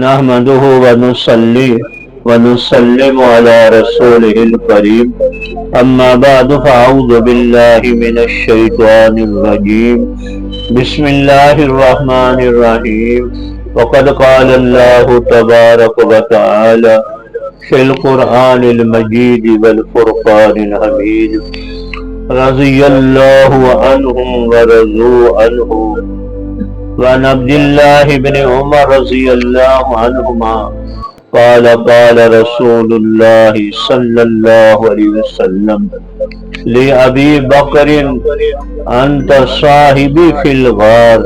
نحمده ونصلي ونسلم على رسوله الكريم أما بعد فأعوذ بالله من الشيطان الرجيم بسم الله الرحمن الرحيم وقد قال الله تبارك وتعالى في القرآن المجيد والفرقان الحميد رضي الله عنهم ورضوا عنه وعن عبد الله بن عمر رضي الله عنهما قال قال رسول الله صلى الله عليه وسلم لأبي بكر أنت صاحبي في الغار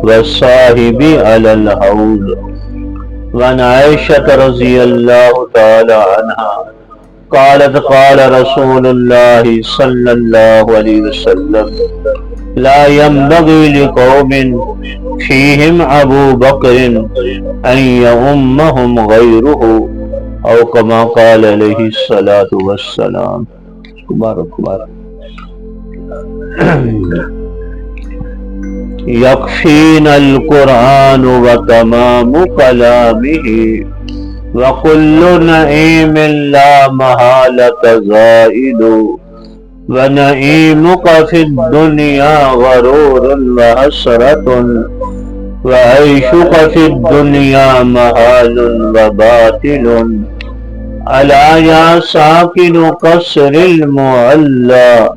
وصاحبي على الحوض. وعن عائشة رضي الله تعالى عنها قالت قال رسول الله صلى الله عليه وسلم لا ينبغي لقوم فيهم أبو بكر أن يؤمهم غيره أو كما قال عليه الصلاة والسلام. مبارک مبارک. يكفينا القرآن وتمام كلامه وكل نعيم لا محالة زائد ونعيمك في الدنيا غرور وحسرة وعيشك في الدنيا محال وباطل. ألا يا ساكن قصر المعلى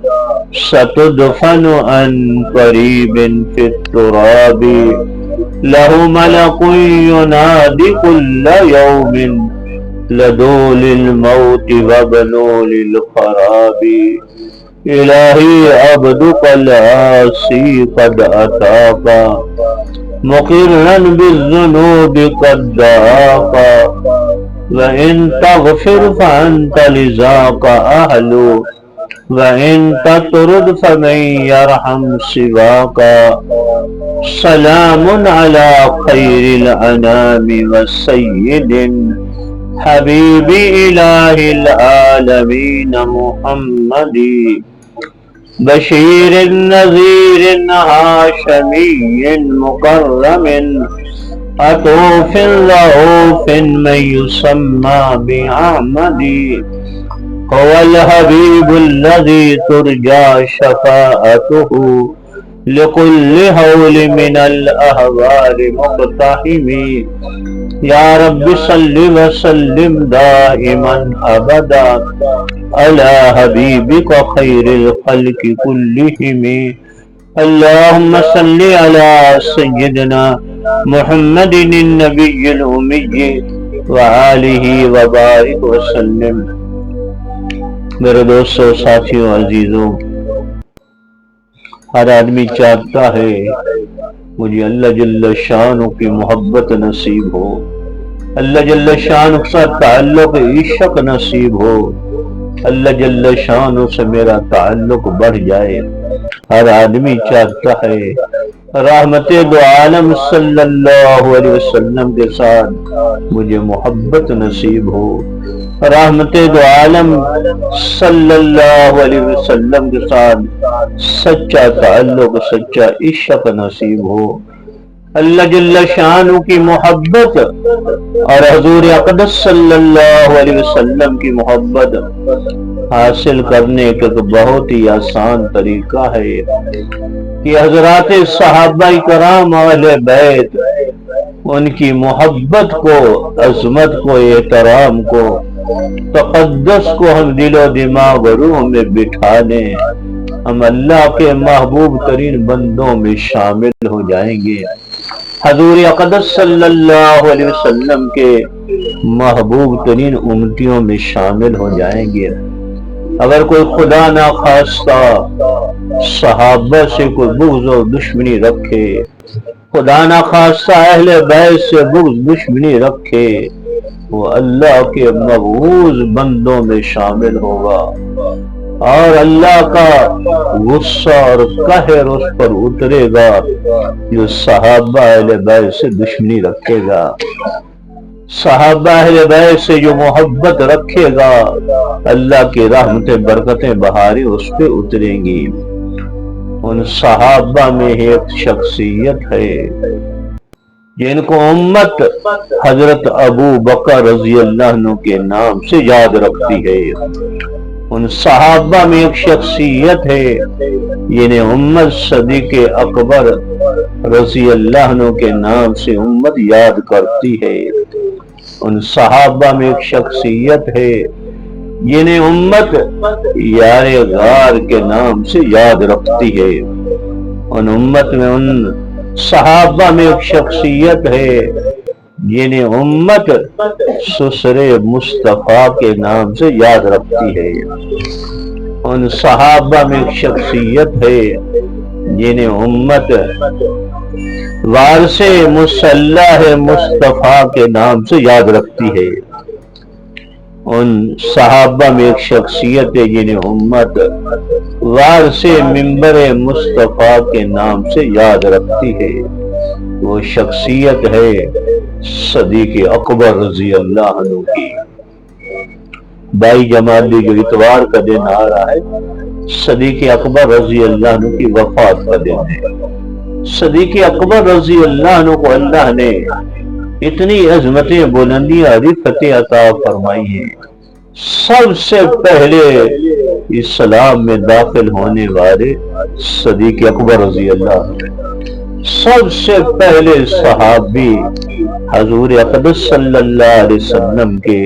ستدفن عن قريب في التراب له ملك ينادي كل يوم لدول الموت وبنول الخراب. إلهي عبدك العاصي قد أتاك مقرا بالذنوب قد دعاك وإن تغفر فأنت لذاك أهل وإن تطرد فمن يرحم سواك. سلام على خير الأنام والسيد حبيب إله العالمين محمد بشير نذير هاشمي مكرم عطوف رؤوف من يسمى بأحمد. هو الحبيب الذي ترجى شفاعته لكل هول من الأهوال مقتحم. يا رب صل وسلم دائما أبدا على حبيبك خير الخلق كلهم. اللهم صل على سيدنا محمد النبي الأمي وآله وبارك وسلم. میرے دوستوں، ساتھیوں، عزیزوں، ہر آدمی چاہتا ہے مجھے اللہ جل شانہ کی محبت نصیب ہو، اللہ جل شانہ سے تعلق عشق نصیب ہو، اللہ جل شانہ سے میرا تعلق بڑھ جائے. ہر آدمی چاہتا ہے رحمت دو عالم صلی اللہ علیہ وسلم کے ساتھ مجھے محبت نصیب ہو، رحمت دو عالم صلی اللہ علیہ وسلم کے ساتھ سچا تعلق، سچا عشق نصیب ہو. اللہ جل شانہ کی محبت اور حضور اقدس صلی اللہ علیہ وسلم کی محبت حاصل کرنے کا بہت ہی آسان طریقہ ہے کہ حضرات صحابہ کرام اہل بیت ان کی محبت کو، عظمت کو، احترام کو، تقدس کو ہم دل و دماغ و روح میں بٹھا لیں، ہم اللہ کے محبوب ترین بندوں میں شامل ہو جائیں گے، حضور اقدس صلی اللہ علیہ وسلم کے محبوب ترین امتیوں میں شامل ہو جائیں گے. اگر کوئی خدا نخواستہ صحابہ سے کوئی بغض و دشمنی رکھے، خدا نخواستہ اہل بیت سے بغض دشمنی رکھے، وہ اللہ کے مبغوض بندوں میں شامل ہوگا اور اللہ کا غصہ اور قہر اس پر اترے گا جو صحابہ اہل بیت سے دشمنی رکھے گا. صحابہ اہل بیت سے جو محبت رکھے گا، اللہ کی رحمتیں برکتیں بہاری اس پہ اتریں گی. ان صحابہ میں ایک شخصیت ہے جن کو امت حضرت ابو بکر رضی اللہ عنہ کے نام سے یاد رکھتی ہے۔ ان صحابہ میں ایک شخصیت ہے جنہیں امت صدیق اکبر رضی اللہ عنہ کے نام سے امت یاد کرتی ہے۔ ان صحابہ میں ایک شخصیت ہے جنہیں امت یار غار کے نام سے یاد رکھتی ہے۔ ان امت میں ان صحابہ میں ایک شخصیت ہے جنہیں امت سسر مصطفیٰ کے نام سے یاد رکھتی ہے۔ ان صحابہ میں ایک شخصیت ہے جنہیں امت وارث مصلح مصطفیٰ کے نام سے یاد رکھتی ہے۔ ان صحابہ میں ایک شخصیت ہے جنہیں امت وارث منبر مصطفیٰ کے نام سے یاد رکھتی ہے۔ وہ شخصیت ہے صدیق اکبر رضی اللہ عنہ کی۔ بائی جمادی جو اتوار کا دن آ رہا ہے، صدیق اکبر رضی اللہ عنہ کی وفات کا دن ہے۔ صدیق اکبر رضی اللہ عنہ کو اللہ نے اتنی عظمتیں بلندیاں رفتیں عطا فرمائی ہیں۔ سب سے پہلے اسلام میں داخل ہونے والے صدیق اکبر رضی اللہ عنہ، سب سے پہلے صحابی حضور اقدس صلی اللہ علیہ وسلم کے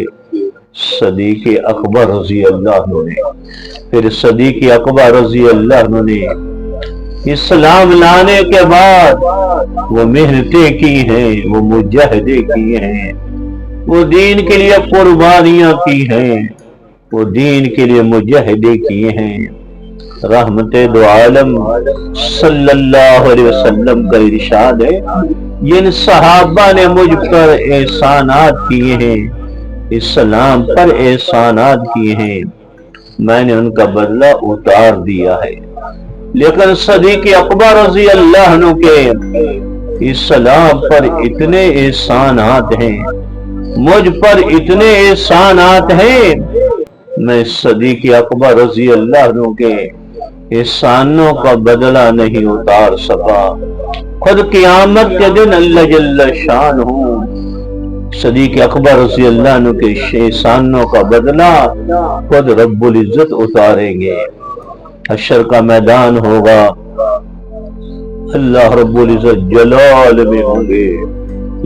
صدیق اکبر رضی اللہ عنہ نے، پھر صدیق اکبر رضی اللہ عنہ نے اسلام لانے کے بعد وہ محنتیں کی ہیں، وہ مجاہدے کیے ہیں، وہ دین کے لیے قربانیاں کی ہیں، وہ دین کے لیے مجاہدے کیے ہیں۔ رحمت دو عالم صلی اللہ علیہ وسلم کا ارشاد ہے، جن صحابہ نے مجھ پر احسانات کیے ہیں، اسلام پر احسانات کیے ہیں، میں نے ان کا بدلہ اتار دیا ہے۔ لیکن صدیق اکبر رضی اللہ عنہ کے اسلام پر اتنے احسانات ہیں، مجھ پر اتنے احسانات ہیں، میں صدیق اکبر رضی اللہ عنہ کے احسانوں کا بدلہ نہیں اتار سکا۔ خود قیامت کے دن اللہ جل شانہ صدیق اکبر رضی اللہ عنہ کے احسانوں کا بدلہ خود رب العزت اتاریں گے۔ حشر کا میدان ہوگا، اللہ رب العزت جلال میں ہوں گے،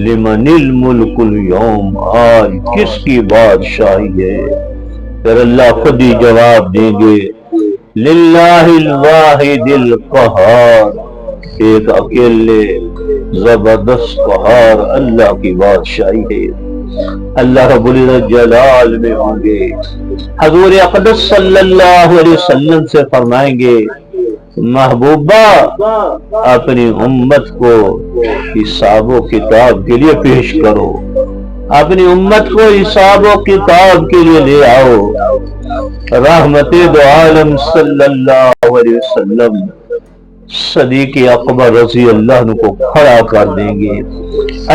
لمن الملک اليوم، آج کس کی بادشاہی ہے؟ پھر اللہ خود ہی جواب دیں گے، للہ الواحد القہار، ایک اکیلے زبردست قہار اللہ کی بادشاہی ہے۔ اللہ رب العزت جلال میں ہوں گے، حضور اقدس صلی اللہ علیہ وسلم سے فرمائیں گے، محبوبہ اپنی امت کو حساب و کتاب کے لیے پیش کرو، اپنی امت کو حساب و کتاب کے لیے لے آؤ۔ رحمت دو عالم صلی اللہ علیہ وسلم صدیق اکبر رضی اللہ عنہ کو کھڑا کر دیں گے،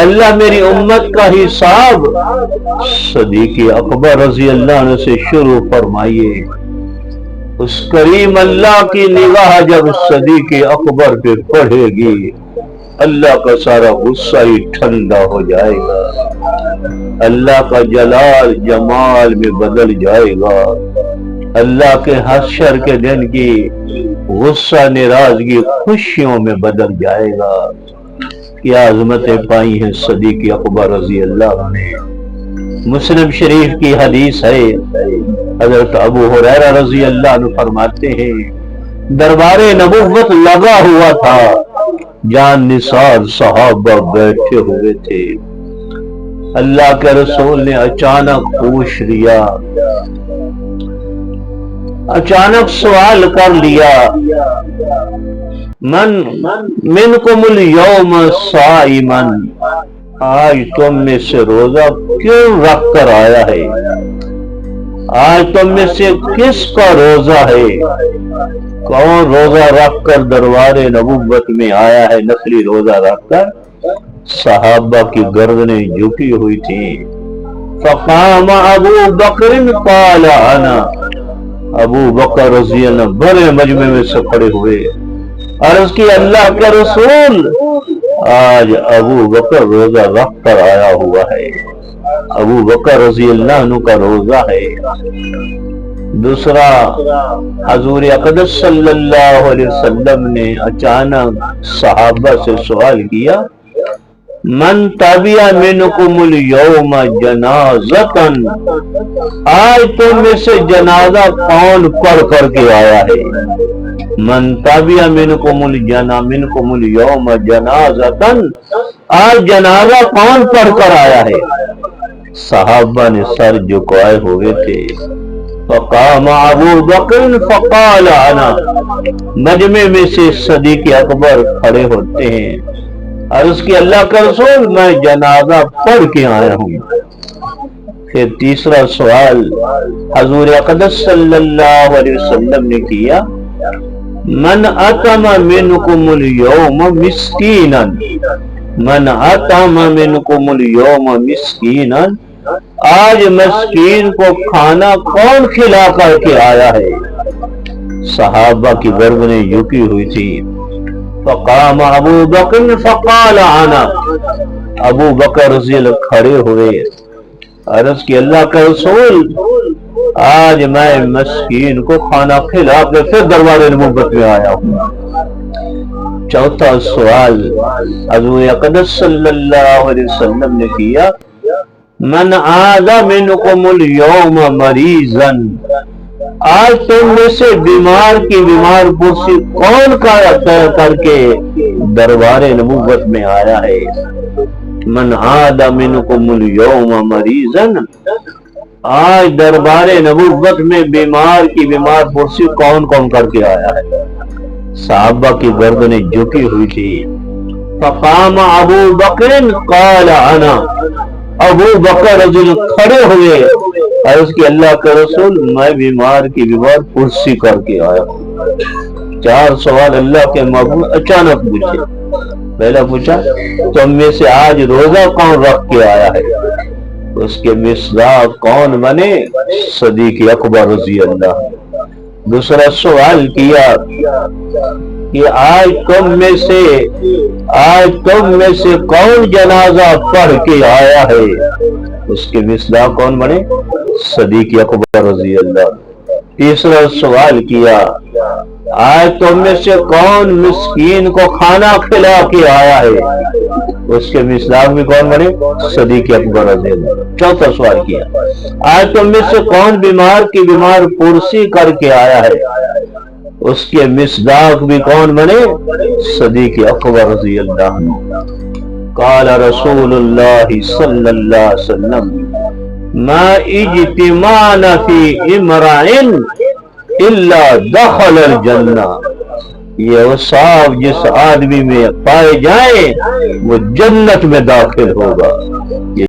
اللہ میری امت کا حساب صدیق اکبر رضی اللہ عنہ سے شروع فرمائیے۔ اس کریم اللہ کی نگاہ جب صدیق اکبر پہ پڑے گی، اللہ کا سارا غصہ ہی ٹھنڈا ہو جائے گا، اللہ کا جلال جمال میں بدل جائے گا، اللہ کے حشر کے دن کی غصہ ناراضگی خوشیوں میں بدل جائے گا۔ کیا عظمتیں پائی ہیں صدیق اکبر رضی اللہ عنہ نے۔ مسلم شریف کی حدیث ہے، حضرت ابو ہریرہ رضی اللہ عنہ فرماتے ہیں، دربار نبوت لگا ہوا تھا، جان نثار صحابہ بیٹھے ہوئے تھے، اللہ کے رسول نے اچانک پوچھ لیا، اچانک سوال کر لیا، منکم اليوم صائما، آج تم میں سے روزہ کیوں رکھ کر آیا ہے؟ آج تم میں سے کس کا روزہ ہے؟ کون روزہ رکھ کر دربار نبوت میں آیا ہے؟ نقلی روزہ رکھ کر صحابہ کی گردنیں جھکی ہوئی تھی۔ فقام ابو بکر قال انا، ابو بکر رضی اللہ بڑے مجمع میں سے کھڑے ہوئے، عرض کی اللہ کے رسول آج ابو بکر روزہ رکھ کر آیا ہوا ہے، ابو بکر رضی اللہ عنہ کا روزہ ہے۔ دوسرا، حضور اقدس صلی اللہ علیہ وسلم نے اچانک صحابہ سے سوال کیا، من تبع منکم اليوم جنازتا، آج تم میں سے جنازہ کون پڑھ کر کے آیا ہے؟ من تبع منکم اليوم جنازتا، آج جنازہ کون پڑھ کر آیا ہے؟ صحابہ نے سر جھکائے ہوئے تھے۔ فقام ابو بکر فقال انا، مجمع میں سے صدیق اکبر کھڑے ہوتے ہیں، عرض کی اللہ کا رسول میں جنازہ پڑھ کے آیا ہوں۔ پھر تیسرا سوال حضور اقدس صلی اللہ علیہ وسلم نے کیا، من اطعم منکم اليوم مسکینا، من اطعم منکم اليوم مسکینا، آج مسکین کو کھانا کون کھلا کر کے آیا ہے؟ صحابہ کی گردنیں جھکی ہوئی تھی۔ فقام ابو بکر فقال انا، ابو بکر رضی اللہ کھڑے ہوئے، عرض کی اللہ کا رسول آج میں مسکین کو کھانا کھلا کے پھر دربار نبوت میں آیا ہوں۔ چوتھا سوال حضور اقدس صلی اللہ علیہ وسلم نے کیا، من عاد منکم اليوم مریضا، آج تم میں سے بیمار کی بیمار پرسی کون کر کے دربار نبوت میں آیا ہے؟ من عاد منکم اليوم مریضا، آج دربار نبوت میں بیمار کی بیمار پرسی کون کر کے آیا ہے؟ صحابہ کی گردنیں جھکی ہوئی تھی۔ فقام ابو بکر قال انا، ابو بکر رضی اللہ کھڑے ہوئے، عرض کی اللہ کا رسول میں بیمار کی بیمار پرسی کر کے آیا ہوں۔ چار سوال اللہ کے محبوب اچانک پوچھے۔ پہلا پوچھا تم میں سے آج روزہ کون رکھ کے آیا ہے؟ اس کے مصداق کون بنے؟ صدیق اکبر رضی اللہ۔ دوسرا سوال کیا کہ آج تم میں سے کون جنازہ پڑھ کے آیا ہے؟ اس کے مصداق کون بنے؟ صدیق اکبر رضی اللہ۔ تیسرا سوال کیا آج تم میں سے کون مسکین کو کھانا کھلا کے آیا ہے؟ اس کے مصداق بھی کون بنے؟ صدیق اکبر رضی اللہ۔ چوتھا سوال کیا آج تم میں سے کون بیمار کی بیمار پرسی کر کے آیا ہے؟ اس کے مصداق بھی کون بنے؟ صدیق اکبر رضی اللہ عنہ۔ قال رسول اللہ صلی اللہ علیہ وسلم ما اجتمعنا فی امرأ الا دخل الجنہ، یہ اوصاف جس آدمی میں پائے جائیں وہ جنت میں داخل ہوگا۔